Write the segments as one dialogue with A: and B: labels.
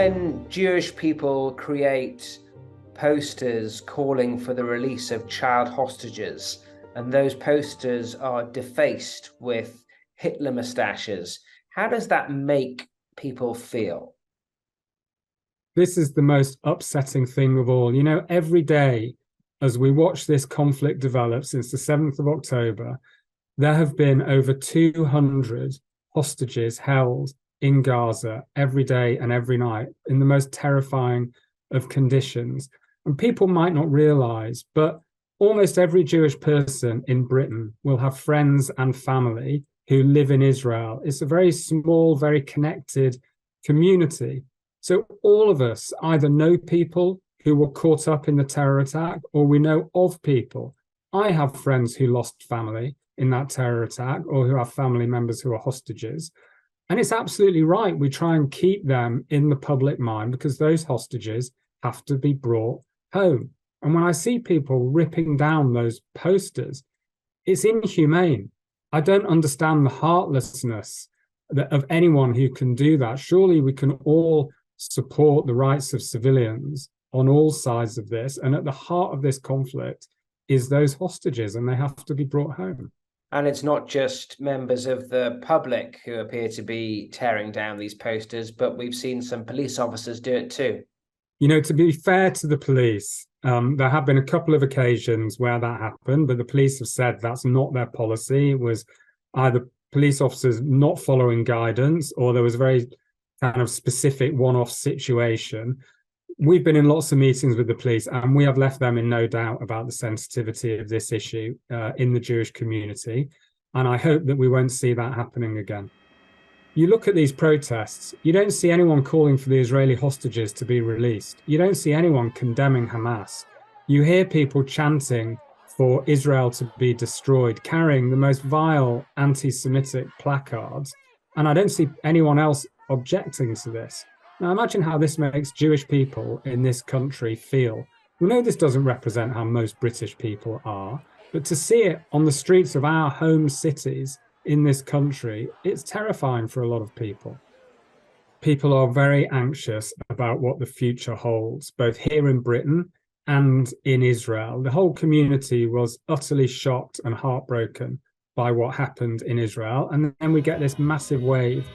A: when Jewish people create posters calling for the release of child hostages, and those posters are defaced with Hitler moustaches, how does that make people feel?
B: This is the most upsetting thing of all. You know, every day as we watch this conflict develop since the 7th of October, there have been over 200 hostages held in Gaza every day and every night in the most terrifying of conditions. And people might not realize, but almost every Jewish person in Britain will have friends and family who live in Israel. It's a very small, very connected community. So all of us either know people who were caught up in the terror attack, or we know of people. I have friends who lost family in that terror attack, or who have family members who are hostages. And it's absolutely right. We try and keep them in the public mind because those hostages have to be brought home. And when I see people ripping down those posters, it's inhumane. I don't understand the heartlessness of anyone who can do that. Surely we can all support the rights of civilians on all sides of this. And at the heart of this conflict is those hostages, and they have to be brought home.
A: And it's not just members of the public who appear to be tearing down these posters, but we've seen some police officers do it too.
B: You know, to be fair to the police, there have been a couple of occasions where that happened, but the police have said that's not their policy. It was either police officers not following guidance, or there was a very kind of specific one-off situation. We've been in lots of meetings with the police, and we have left them in no doubt about the sensitivity of this issue in the Jewish community. And I hope that we won't see that happening again. You look at these protests, you don't see anyone calling for the Israeli hostages to be released. You don't see anyone condemning Hamas. You hear people chanting for Israel to be destroyed, carrying the most vile anti-Semitic placards. And I don't see anyone else objecting to this. Now imagine how this makes Jewish people in this country feel. We know this doesn't represent how most British people are, but to see it on the streets of our home cities in this country, it's terrifying for a lot of people. People are very anxious about what the future holds, both here in Britain and in Israel. The whole community was utterly shocked and heartbroken by what happened in Israel. And then we get this massive wave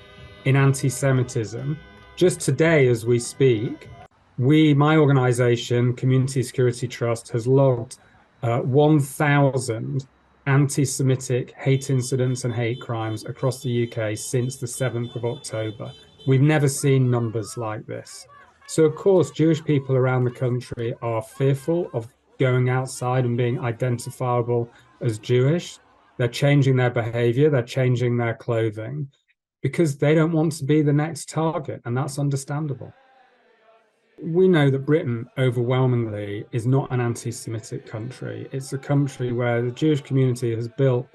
B: in anti-Semitism. Just today, as we speak, my organization, Community Security Trust, has logged 1,000 anti-Semitic hate incidents and hate crimes across the UK since the 7th of October. We've never seen numbers like this. So, of course, Jewish people around the country are fearful of going outside and being identifiable as Jewish. They're changing their behavior, they're changing their clothing, because they don't want to be the next target, and that's understandable. We know that Britain overwhelmingly is not an anti-Semitic country. It's a country where the Jewish community has built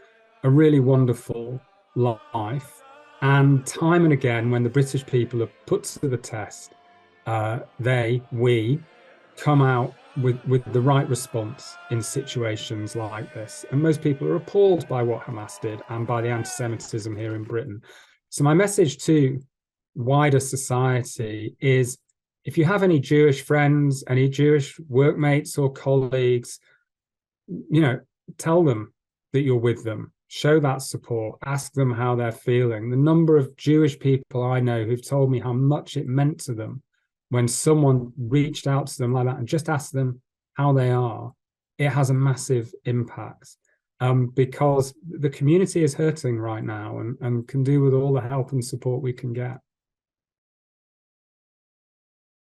B: a really wonderful life. And time and again, when the British people are put to the test, we come out with the right response in situations like this. And most people are appalled by what Hamas did and by the anti-Semitism here in Britain. So my message to wider society is, if you have any Jewish friends, any Jewish workmates or colleagues, you know, tell them that you're with them. Show that support. Ask them how they're feeling. The number of Jewish people I know who've told me how much it meant to them when someone reached out to them like that and just asked them how they are, it has a massive impact. Because the community is hurting right now and can do with all the help and support we can get.